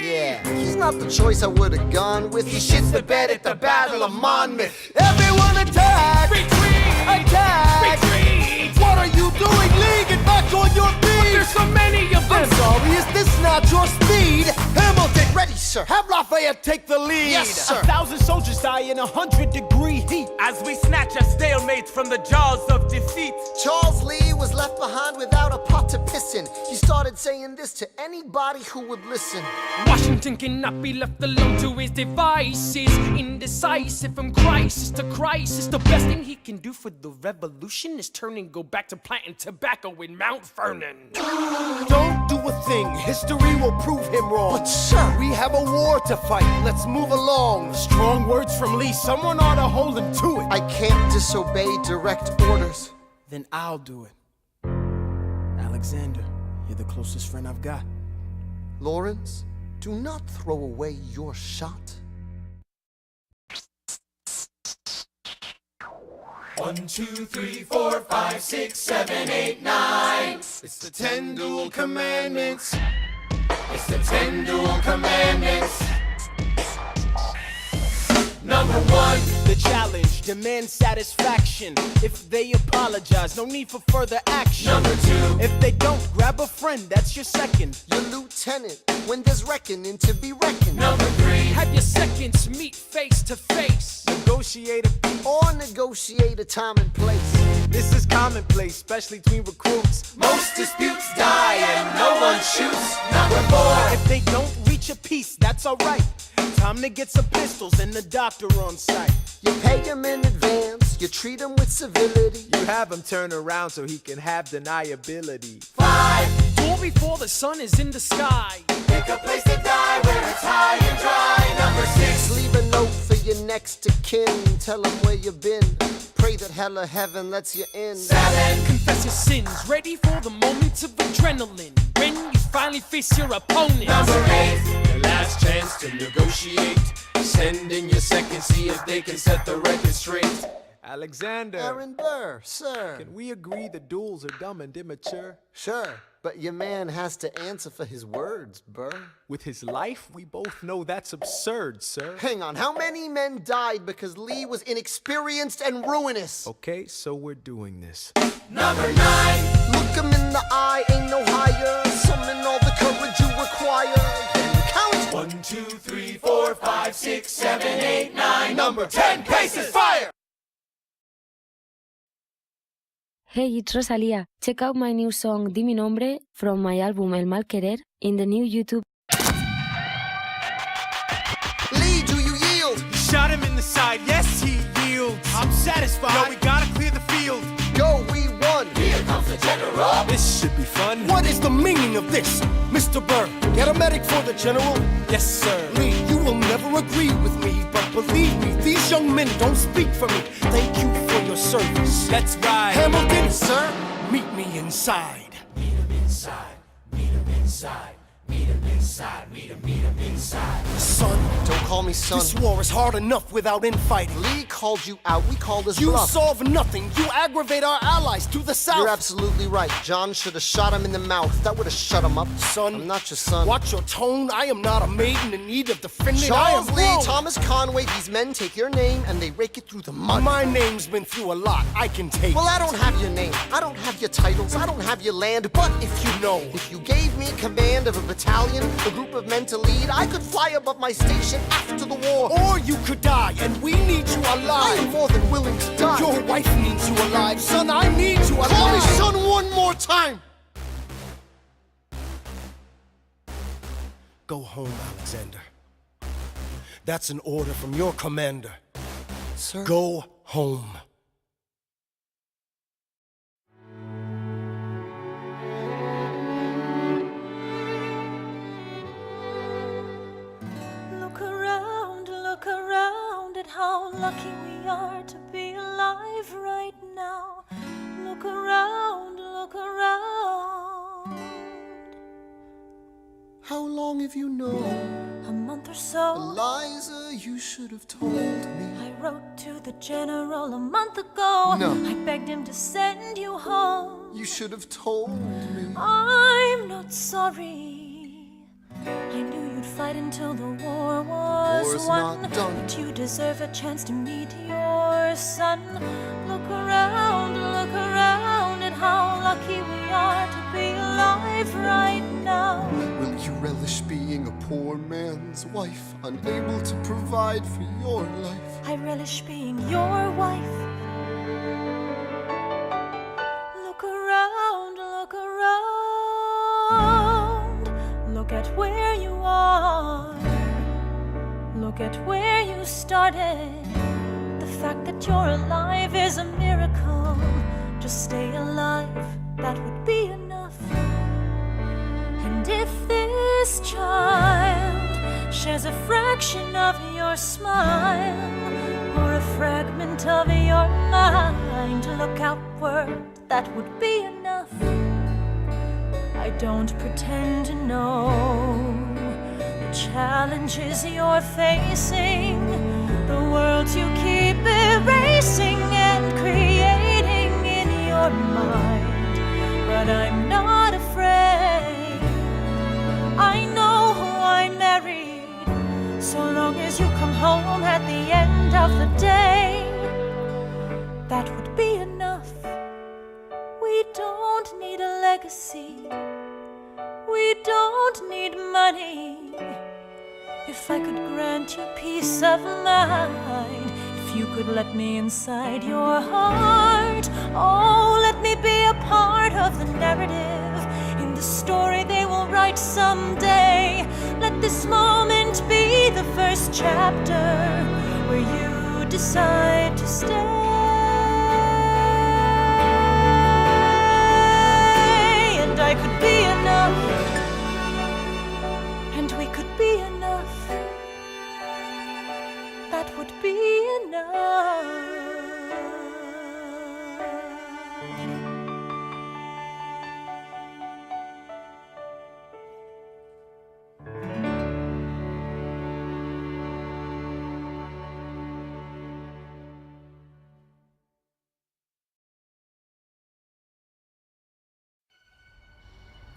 Yeah, he's not the choice I would have gone with. He shits the bed at the Battle of Monmouth. Everyone attack! Retreat! Attack! Retreat! What are you doing, Lee? Get back on your feet! But there's so many of them! I'm sorry, is this not your speed? Hamilton, ready, sir. Have Lafayette take the lead. Yes, sir. 1,000 soldiers die in 100-degree heat. As we snatch a stalemate from the jaws of defeat. Charles Lee was left behind without a pot to piss in. He started saying this to anybody who would listen. Washington cannot be left alone to his devices. Indecisive from crisis to crisis. The best thing he can do for the revolution is turn and go back to planting tobacco in Mount Vernon. Don't do a thing, history will prove him wrong. But sir, we have a war to fight, let's move along. Strong words from Lee, someone ought to hold him to it. I can't disobey direct orders. Then I'll do it. Alexander, you're the closest friend I've got. Lawrence, do not throw away your shot. 1, 2, 3, 4, 5, 6, 7, 8, 9. It's the 10 dual commandments. It's the 10 dual commandments. Number 1, the challenge, demand satisfaction. If they apologize, no need for further action. Number 2, if they don't, grab a friend, that's your second. Your lieutenant, when there's reckoning to be reckoned. Number 3, have your seconds meet face to face. Negotiate or negotiate a time and place. This is commonplace, especially between recruits. Most disputes die and no one shoots. Number 4, if they don't reach a peace, that's alright. Time to get some pistols and the doctor on site. You pay him in advance, you treat him with civility. You have him turn around so he can have deniability. 5, duel before the sun is in the sky. Pick a place to die where it's high and dry. Number 6, leave a note for your next of kin. Tell him where you've been. Pray that hell or heaven lets you in. 7, confess your sins. Ready for the moments of adrenaline. When you finally face your opponent. Number 8, your last chance to negotiate. Send in your second, see if they can set the record straight. Alexander. Aaron Burr, sir. Can we agree the duels are dumb and immature? Sure, but your man has to answer for his words, Burr. With his life, we both know that's absurd, sir. Hang on, how many men died because Lee was inexperienced and ruinous? Okay, so we're doing this. Number 9, look him in the eye, ain't no higher. Summon all the courage you require. Then count 1, 2, 3, 4, 5, 6, 7, 8, 9. Number 10, paces, fire! Hey, it's Rosalía. Check out my new song Di Mi Nombre from my album El Mal Querer in the new YouTube. Lee, do you yield? Shot him in the side, yes he yields. I'm satisfied. No, we gotta clear the field. Go, we won. Here comes the general. This should be fun. What is the meaning of this, Mr. Burr? Get a medic for the general. Yes, sir. Lee, you will never agree with me, but believe me, these young men don't speak for me. Thank you for your service. That's right. Hamilton, sir, meet me inside. Meet him inside. Meet him inside. Meet him inside. Meet him inside. Son, don't call me son. This war is hard enough without infighting. Lee called you out, we called his You bluff. solve nothing. You aggravate our allies to the south. You're absolutely right. John should have shot him in the mouth. That would have shut him up. Son, I'm not your son. Watch your tone. I am not a maiden in need of defending. Charles I am Lee, wrong. Thomas Conway, these men take your name and they rake it through the mud. My name's been through a lot. I can take. Well, I don't have your name. I don't have your titles. I don't have your land. But if you know, if you gave me command of a battalion, a group of men to lead, I could fly above my station after the war. Or you could die, and we need you alive. I am more than willing to die. Your wife needs you alive. Son, I need you alive. Call me son one more time. Go home, Alexander. That's an order from your commander. Sir? Go home. Look around at how lucky we are to be alive right now. Look around, look around. How long have you known? A month or so. Eliza, you should have told me. I wrote to the general a month ago. No. I begged him to send you home. You should have told me. I'm not sorry. I knew you'd fight until the war was War's won. not done. But you deserve a chance to meet your son. Look around at how lucky we are to be alive right now. Will you relish being a poor man's wife, unable to provide for your life? I relish being your wife. Look around, look at where you are. Look at where you started. The fact that you're alive is a miracle. Just stay alive, that would be enough. And if this child shares a fraction of your smile, or a fragment of your mind, look outward, that would be enough. I don't pretend to know the challenges you're facing, the worlds you keep erasing and creating in your mind. But I'm not afraid. I know who I married. So long as you come home at the end of the day, that would be enough. We don't need a legacy. We don't need money. If I could grant you peace of mind, if you could let me inside your heart, oh, let me be a part of the narrative in the story they will write someday. Let this moment be the first chapter where you decide to stay. And I could be enough, and we could be enough. That would be enough.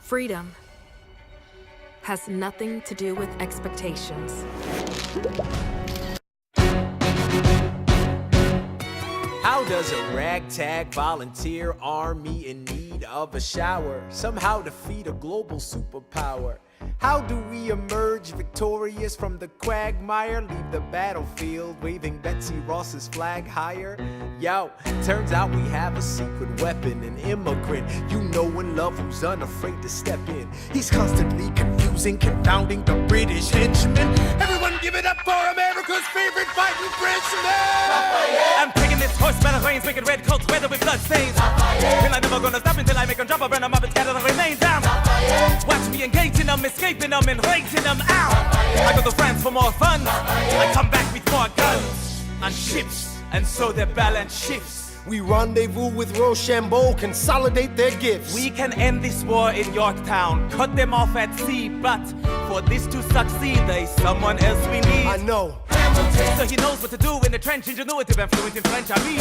Freedom has nothing to do with expectations. How does a ragtag volunteer army in need of a shower somehow defeat a global superpower? How do we emerge victorious from the quagmire? Leave the battlefield waving Betsy Ross's flag higher? Yo, turns out we have a secret weapon, an immigrant you know and love who's unafraid to step in. He's constantly confusing, confounding the British henchmen. Everyone give it up for America's favorite fighting Frenchman! I'm taking this horse by the reins, making red coats weather with blood stains. Feel I'm never gonna stop until I make them drop or burn them up and scatter the remains down. Watch me engaging them, escaping them, and raising them out. I go to France for more fun. I come back with more guns and ships, and so their balance shifts. We rendezvous with Rochambeau, consolidate their gifts. We can end this war in Yorktown, cut them off at sea, but for this to succeed, there's someone else we need. I know. So he knows what to do in the trench, ingenuitive and fluent in French, I mean.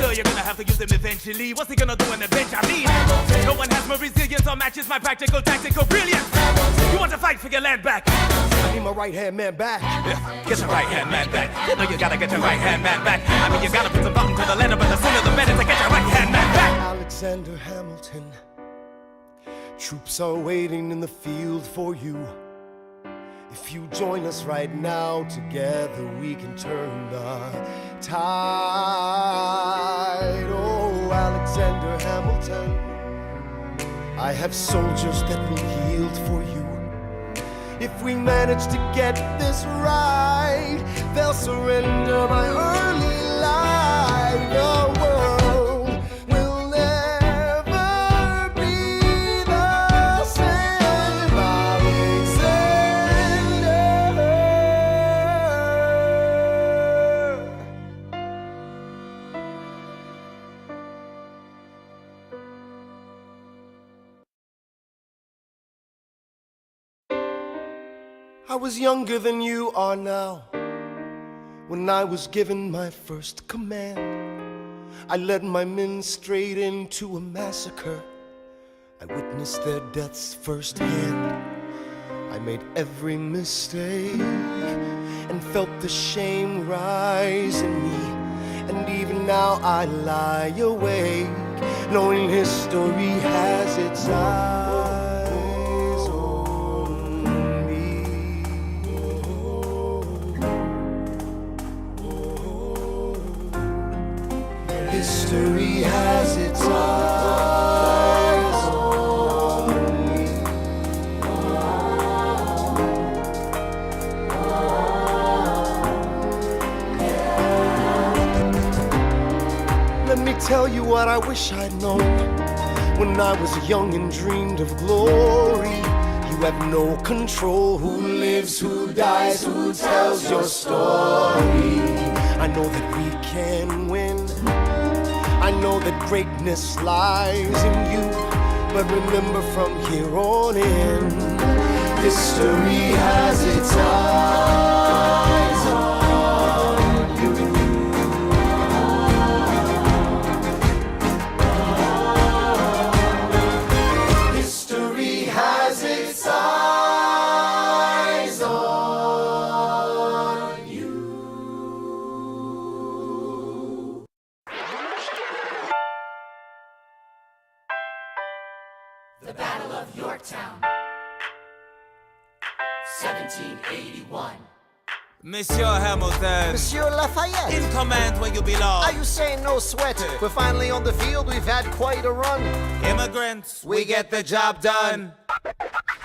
So you're gonna have to use him eventually. What's he gonna do in the bench, I mean? No one has more resilience or matches my practical tactical brilliance. You want to fight for your land back? I need my right-hand man back. Yeah, get your right-hand man back. You know you gotta get your right-hand man back. I mean, you gotta put some thought into the letter, but the sooner the better to get your right-hand man back. Alexander Hamilton, troops are waiting in the field for you. If you join us right now, together we can turn the tide. Oh, Alexander Hamilton, I have soldiers that will yield for you. If we manage to get this right, they'll surrender my early life. The world will never be the same. Alexander. I was younger than you are now. When I was given my first command, I led my men straight into a massacre. I witnessed their deaths firsthand. I made every mistake and felt the shame rise in me. And even now I lie awake, knowing history has its eyes on me. History has its eyes on me. Let me tell you what I wish I'd known when I was young and dreamed of glory. You have no control. Who lives, who dies, who tells your story? I know that we can win. I know that greatness lies in you. But remember, from here on in, history has its eyes on you. History has its eyes on you. The Battle of Yorktown, 1781. Monsieur Hamilton. Monsieur Lafayette. In command where you belong. Are you saying no sweat? We're finally on the field, we've had quite a run. Immigrants, we get the job done.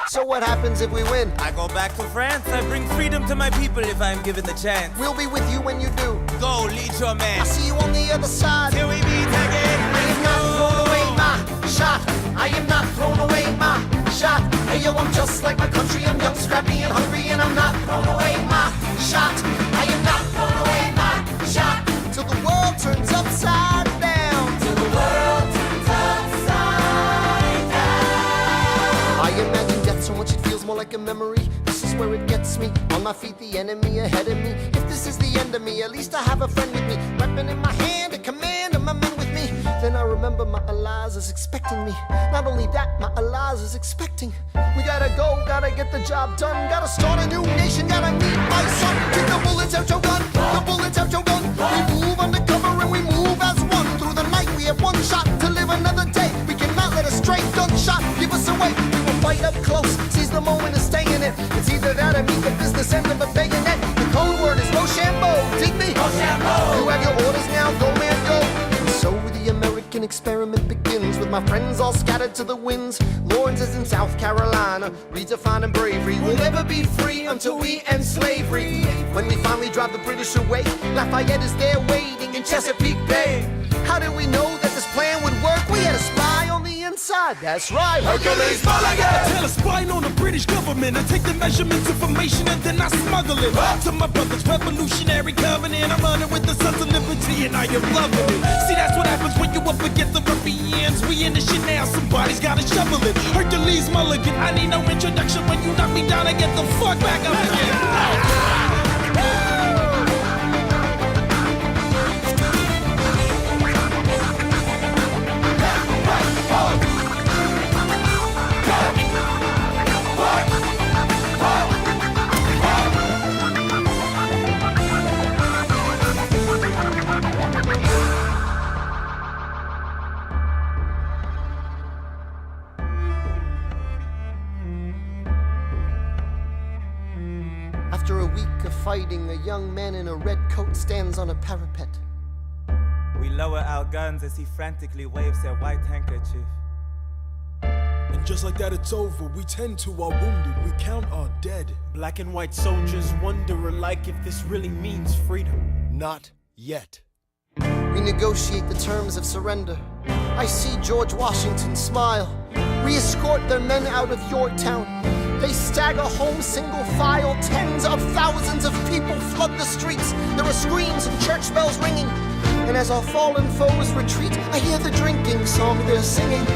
So what happens if we win? I go back to France. I bring freedom to my people if I'm given the chance. We'll be with you when you do. Go, lead your man. I'll see you on the other side. Till we meet again. I am not throwing away my shot. I am not throwing away my shot. Hey yo, I'm just like my country. I'm young, scrappy, and hungry, and I'm not throwing away my shot. I am not throwing away my shot. Till the world turns upside down. Till the world turns upside down. I imagine death so much it feels more like a memory. This is where it gets me. On my feet, the enemy ahead of me. If this is the end of me, at least I have a friend with me. Weapon in my hand, a command of my men with me. Then I remember my Eliza is expecting me. Not only that, my Eliza is expecting. We gotta go, gotta get the job done. Gotta start a new nation, gotta meet my son. Keep the bullets out your gun, the bullets out your gun. We move undercover and we move as one. Through the night we have one shot to live another day. We cannot let a stray gunshot give us away. We will fight up close, seize the moment and stay in it. It's either that or meet the business end of a bayonet. The code word is Rochambeau, dig me? Rochambeau. You have your orders now, go man, go. And so the American experiment begins with my friends all scattered to the winds. Lawrence is in South Carolina, redefining bravery. We'll never be free until we end slavery. When we finally drive the British away, Lafayette is there waiting in Chesapeake Bay. How did we know that this plan would work? We had a spy on the inside, that's right. Hercules Mulligan! I tell a spy on the British government. I take the measurements, information, and then I smuggle it up to my brother's revolutionary covenant. I'm running with the Sons of Liberty, and I am loving it. See, that's what happens when you up against the ruffians. We in the shit now, somebody's gotta shovel it. Hercules Mulligan, I need no introduction. When you knock me down, I get the fuck back up again. After a week of fighting, a young man in a red coat stands on a parapet. We lower our guns as he frantically waves their white handkerchief. And just like that, it's over. We tend to our wounded, we count our dead. Black and white soldiers wonder alike if this really means freedom. Not yet. We negotiate the terms of surrender. I see George Washington smile. We escort their men out of Yorktown. They stagger home single file. Tens of thousands of people flood the streets. There are screams and church bells ringing. And as our fallen foes retreat, I hear the drinking song they're singing.